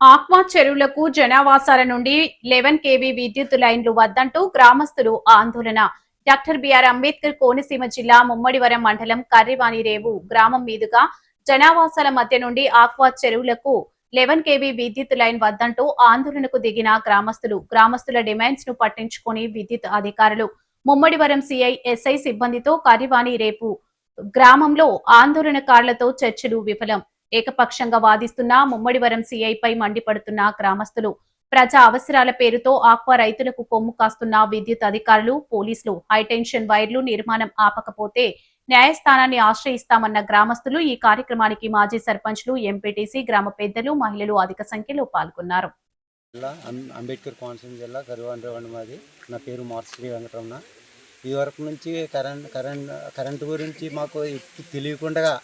Aqua చెరువులకు జనావాసాల నుండి 11 KV విద్యుత్ లైన్లు వద్దంటూ గ్రామస్తులు ఆందోళన. డాక్టర్ బిఆర్ అంబేద్కర్ కోనసీమ జిల్లా ముమ్మడివరం మండలం కర్రివాణిరేవు గ్రామం మీదుగా జనావాసాల మధ్య నుండి ఆక్వా చెరువులకు 11 కేవీ విద్యుత్ లైన్ వద్దంటూ ఆందోళనకు దిగిన గ్రామస్తుల డిమాండ్స్ ను పట్టించుకుని విద్యుత్ అధికారులు ముమ్మడివరం సిఐ ఎస్ఐ సిబ్బందితో కర్రివాణిరేపు గ్రామంలో ఆందోళనకారులతో చర్చలు విఫలం. ఏకపక్షంగా వాదిస్తున్న ముమ్మడివరం సీఐపై మండిపడుతున్న గ్రామస్తులు, ప్రజా అవసరాల పేరుతో ఆక్వా రైతులకు కొమ్ము కాస్తున్న విద్యుత్ అధికారులు, పోలీసులు హైటెన్షన్ వైర్లు నిర్మాణం ఆపకపోతే న్యాయస్థానాన్ని ఆశ్రయిస్తామన్న గ్రామస్తులు ఈ కార్యక్రమానికి మాజీ సర్పంచ్లు, ఎంపీటీసీ, గ్రామ పెద్దలు, మహిళలు అధిక సంఖ్యలో పాల్గొన్నారు. అంబేద్కర్ కోనసీమ జిల్లా కరివాణిరేవు మాది. నా పేరు మార్శ్రీ వెంకటరమణ. ఈ వరకు నుంచి కరెంటు గురించి మాకు తెలియకుండా,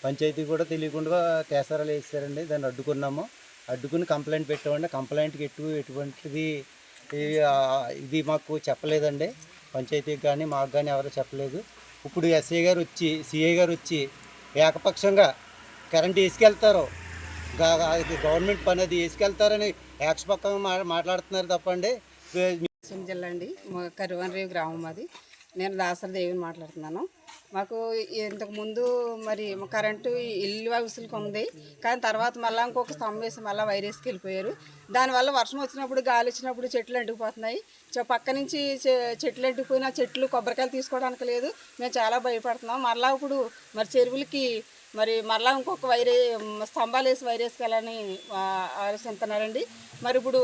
పంచాయతీ కూడా తెలియకుండా కేసారాలు వేస్తారండి. దాన్ని అడ్డుకుని కంప్లైంట్ పెట్టామండి. కంప్లైంట్కి ఎటువంటిది ఇది మాకు చెప్పలేదండి. పంచాయతీకి కానీ మాకు కానీ ఎవరు చెప్పలేదు. ఇప్పుడు ఎస్ఐ గారు వచ్చి, సిఐ గారు వచ్చి ఏకపక్షంగా కరెంటు వేసుకెళ్తారు, గవర్నమెంట్ పని అది వేసుకెళ్తారని ఏకపక్షంగా మాట్లాడుతున్నారు తప్పండి. జిల్లా అండి, కరివాణిరేవు గ్రామం అది. నేను దాసరదేవిని మాట్లాడుతున్నాను. మాకు ఇంతకుముందు మరి కరెంటు ఇల్లు హౌసులకు ఉంది, కానీ తర్వాత మళ్ళీ ఇంకొక స్తంభం వేసి మళ్ళీ వైరేస్కి వెళ్ళిపోయారు. దానివల్ల వర్షం వచ్చినప్పుడు, గాలి వచ్చినప్పుడు చెట్లు అంటుకుపోతున్నాయి. పక్క నుంచి చెట్లు అంటుకుపోయిన చెట్లు కొబ్బరికాయలు తీసుకోవడానికి లేదు. మేము చాలా భయపడుతున్నాం. మళ్ళీ ఇప్పుడు మరి చెరువులకి మరలా ఇంకొక స్తంభాలు వేసి వైరేసుకెళ్ళని ఆలోచిస్తున్నారండి. మరి ఇప్పుడు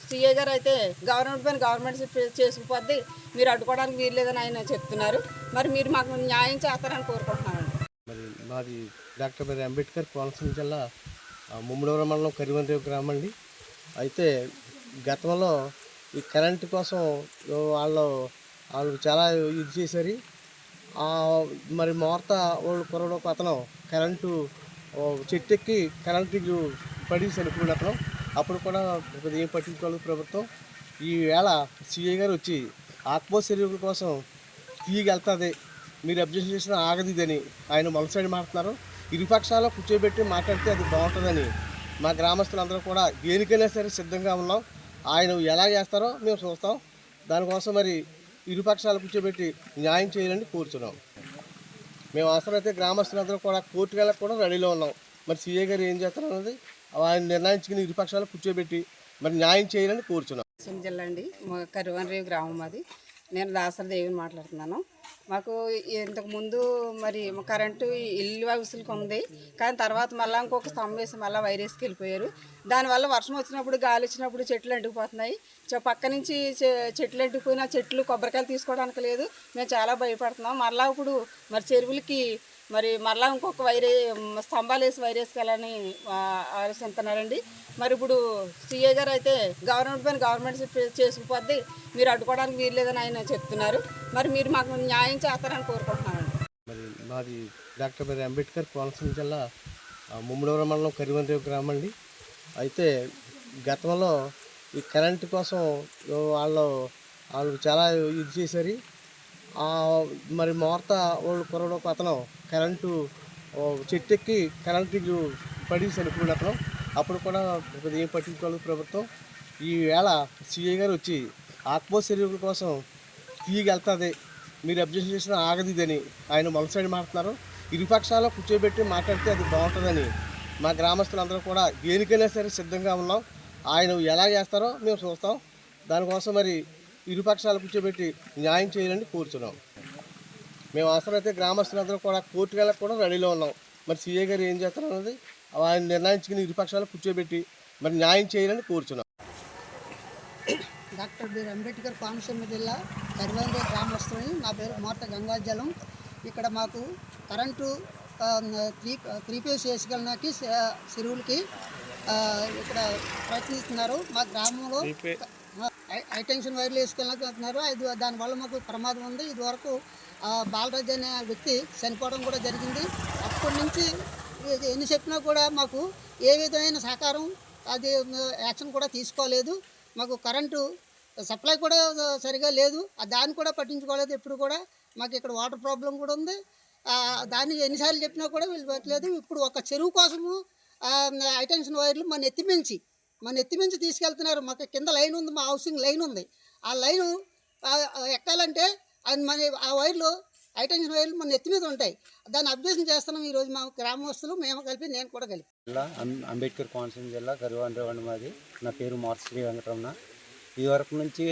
సీఏ గారు అయితే గవర్నమెంట్ పైన గవర్నమెంట్ చేసుకుపోద్ది, మీరు అడ్డుకోవడానికి వీలు లేదని ఆయన చెప్తున్నారు. మరి మీరు మాకు న్యాయం చేస్తారని కోరుకుంటున్నామండి. మరి మాది డాక్టర్ బిఆర్ అంబేద్కర్ కోనసీమ జిల్లా ముమ్మడివరం మండలం కరివాణిరేవు గ్రామం అండి. అయితే గతంలో ఈ కరెంటు కోసం వాళ్ళు చాలా ఇది చేశారు. మరి మోర్త వాళ్ళు కురవడం ఒక అతను కరెంటు చెట్టు ఎక్కి కరెంటు పడి చనిపోయిన అతను. అప్పుడు కూడా ఏం పట్టించుకోలేదు ప్రభుత్వం. ఈవేళ సిఐ గారు వచ్చి ఆక్వా చెరువుల కోసం తీయగలుగుతుంది, మీరు అబ్జెక్షన్ చేసిన ఆగదిదని ఆయన మనసైడ్ మాట్లాడుతున్నారు. ఇరుపక్షాలు కూర్చోబెట్టి మాట్లాడితే అది బాగుంటుందని మా గ్రామస్తులందరూ కూడా దేనికైనా సరే సిద్ధంగా ఉన్నాం. ఆయన ఎలా చేస్తారో మేము చూస్తాం. దానికోసం మరి ఇరుపక్షాలు కూర్చోబెట్టి న్యాయం చేయాలని కోరుతున్నాం. మేము అవసరమైతే గ్రామస్తులందరూ కూడా కోర్టుకు వెళ్ళక కూడా రెడీలో ఉన్నాం. మరి సీఏ గారు ఏం చేస్తారన్నది ఆయన నిర్ణయించుకుని ఇరుపక్షాలు కూర్చోబెట్టి మరి న్యాయం చేయాలని కోరుతున్నాం. జిల్లా అండి, కరివాణిరేవు గ్రామం అది. నేను దాసరదేవిని మాట్లాడుతున్నాను. మాకు ఇంతకుముందు మరి కరెంటు ఇల్లు హౌసులకు ఉంది, కానీ తర్వాత మళ్ళీ ఇంకొక స్తంభం వేసి మళ్ళీ వైరేస్కి వెళ్ళిపోయారు. దానివల్ల వర్షం వచ్చినప్పుడు, గాలి వచ్చినప్పుడు చెట్లు అంటుకుపోతున్నాయి. పక్క నుంచి చెట్లు అంటుకుపోయిన చెట్లు కొబ్బరికాయలు తీసుకోవడానికి లేదు. మేము చాలా భయపడుతున్నాం. మళ్ళీ ఇప్పుడు మరి చెరువులకి మరలా ఇంకొక స్తంభాలు వేసి వైరేసుకెళ్ళని ఆలోచిస్తున్నారండి. మరి ఇప్పుడు సీఏ గారు అయితే గవర్నమెంట్ పైన గవర్నమెంట్ చేసుకుపోద్ది, మీరు అడ్డుకోవడానికి వీలు లేదని ఆయన చెప్తున్నారు. మరి మీరు మాకు న్యాయం చేస్తారని కోరుకుంటున్నామండి. మరి మాది డాక్టర్ బిఆర్ అంబేద్కర్ కోనసీమ జిల్లా ముమ్మడివరం మండలం కరివాణిరేవు గ్రామం అండి. అయితే గతంలో ఈ కరెంటు కోసం వాళ్ళు చాలా ఇది చేశారు. మరి మోర్త వాళ్ళు కురవడం ఒక అతను కరెంటు చెట్టు ఎక్కి కరెంటు పడి చనిపోయిన అతను. అప్పుడు కూడా ఏం పట్టించుకోలేదు ప్రభుత్వం. ఈవేళ సిఐ గారు వచ్చి ఆక్వా చెరువుల కోసం తీయగలుగుతుంది, మీరు అబ్జెక్షన్ చేసిన ఆగదిదని ఆయన మనసైడ్ మాట్లాడుతున్నారు. ఇరుపక్షాలు కూర్చోబెట్టి మాట్లాడితే అది బాగుంటుందని మా గ్రామస్తులందరూ కూడా దేనికైనా సరే సిద్ధంగా ఉన్నాం. ఆయన ఎలా చేస్తారో మేము చూస్తాం. దానికోసం మరి ఇరుపక్షాలు కూర్చోబెట్టి న్యాయం చేయాలని కోరుతున్నాం. మేము అవసరమైతే గ్రామస్తులందరూ కూడా కోర్టుకు వెళ్ళక కూడా రెడీలో ఉన్నాం. మరి సీఏ గారు ఏం చేస్తారన్నది ఆయన నిర్ణయించుకుని ఇరుపక్షాలు కూర్చోబెట్టి మరి న్యాయం చేయాలని కోరుతున్నాం. డాక్టర్ బిఆర్ అంబేద్కర్ కోనసీమ జిల్లా కరివాణిరేవు గ్రామస్తుని. నా పేరు మోర్త గంగాజలం. ఇక్కడ మాకు కరెంటు త్రీ ఫేజ్ వేసుకెళ్ళడానికి చెరువులకి ఇక్కడ ప్రయత్నిస్తున్నారు. మా గ్రామంలో హైటెన్షన్ వైర్లు వేసుకెళ్ళినట్టున్నారు. దానివల్ల మాకు ప్రమాదం ఉంది. ఇదివరకు బాలరాజు అనే వ్యక్తి చనిపోవడం కూడా జరిగింది. అప్పటి నుంచి ఎన్ని చెప్పినా కూడా మాకు ఏ విధమైన సహకారం అది యాక్షన్ కూడా తీసుకోలేదు. మాకు కరెంటు సప్లై కూడా సరిగా లేదు, దాన్ని కూడా పట్టించుకోలేదు. ఎప్పుడు కూడా మాకు ఇక్కడ వాటర్ ప్రాబ్లం కూడా ఉంది. దాన్ని ఎన్నిసార్లు చెప్పినా కూడా వీళ్ళు పెట్టలేదు. ఇప్పుడు ఒక చెరువు కోసము హైటెన్షన్ వైర్లు మన ఎత్తిమించి మన ఎత్తి మించి తీసుకెళ్తున్నారు. మాకు కింద లైన్ ఉంది, మా హౌసింగ్ లైన్ ఉంది. ఆ లైను ఎక్కాలంటే అది మన ఆ వైర్లు హైటెన్షన్ వైర్లు మన ఎత్తి మీద ఉంటాయి. దాన్ని అబ్జెక్షన్ చేస్తున్నాం ఈరోజు మా గ్రామస్తులు మేము కలిపి, నేను కూడా కలిపి. జిల్లా అంబేద్కర్ కోనసీమ జిల్లా కరువాండ్రవండి మాది. నా పేరు మార్శ్రీ వెంకటరమణ. ఈ వరకు నుంచి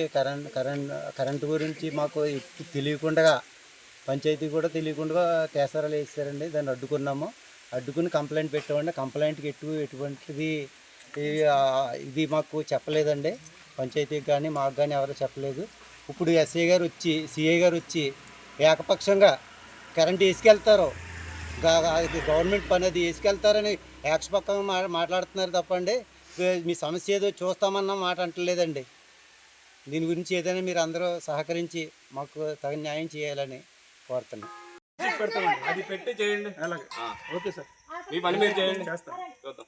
కరెంటు గురించి మాకు తెలియకుండా, పంచాయతీ కూడా తెలియకుండా కేసారాలు వేస్తారండి. దాన్ని అడ్డుకున్నాము. అడ్డుకుని కంప్లైంట్ పెట్టామండి. కంప్లైంట్కి ఎటువంటిది ఇది మాకు చెప్పలేదండి. పంచాయతీకి కానీ మాకు కానీ ఎవరు చెప్పలేదు. ఇప్పుడు ఎస్ఐ గారు వచ్చి, సిఐ గారు వచ్చి ఏకపక్షంగా కరెంటు వేసుకెళ్తారు, గవర్నమెంట్ పని అది వేసుకెళ్తారని ఏకపక్షంగా మాట్లాడుతున్నారు తప్పండి. మీ సమస్య ఏదో చూస్తామన్న మాట అంటలేదండి. దీని గురించి ఏదైనా మీరు అందరూ సహకరించి మాకు తగిన న్యాయం చేయాలని కోరుతున్నాం. అది పెట్టి చేయండి. ఓకే సార్, మీ పని మీరు చేయండి. చూద్దాం.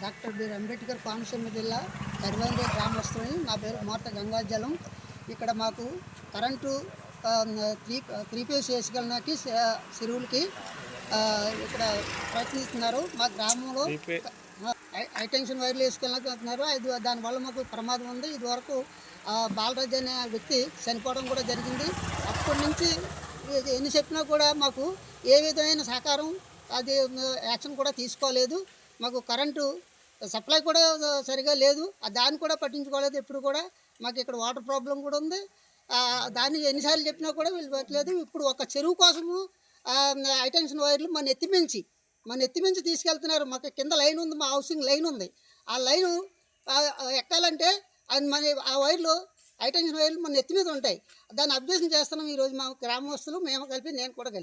డాక్టర్ బిఆర్ అంబేద్కర్ కోనసీమ జిల్లా కరివాండ్రి గ్రామస్తుని. నా పేరు మోర్త గంగాజలం. ఇక్కడ మాకు కరెంటు త్రీ ఫేజ్ వేసుకెళ్ళడానికి చెరువులకి ఇక్కడ ప్రయత్నిస్తున్నారు. మా గ్రామంలో హైటెన్షన్ వైర్లు వేసుకెళ్ళినట్టున్నారు. దానివల్ల మాకు ప్రమాదం ఉంది. ఇదివరకు బాలరాజు అనే వ్యక్తి చనిపోవడం కూడా జరిగింది. అప్పటి నుంచి ఎన్ని చెప్పినా కూడా మాకు ఏ విధమైన సహకారం, అది యాక్షన్ కూడా తీసుకోలేదు. మాకు కరెంటు సప్లై కూడా సరిగా లేదు, దాన్ని కూడా పట్టించుకోలేదు. ఎప్పుడు కూడా మాకు ఇక్కడ వాటర్ ప్రాబ్లం కూడా ఉంది. దాన్ని ఎన్నిసార్లు చెప్పినా కూడా వీళ్ళు పెట్టలేదు. ఇప్పుడు ఒక చెరువు కోసము హైటెన్షన్ వైర్లు మన ఎత్తి మించి తీసుకెళ్తున్నారు. మాకు కింద లైన్ ఉంది, మా హౌసింగ్ లైన్ ఉంది. ఆ లైను ఎక్కాలంటే అది మన ఆ వైర్లు హైటెన్షన్ వైర్లు మన ఎత్తి మీద ఉంటాయి. దాన్ని అబ్జెక్షన్ చేస్తున్నాం ఈరోజు మా గ్రామస్తులు మేము కలిపి, నేను కూడా కలిపి.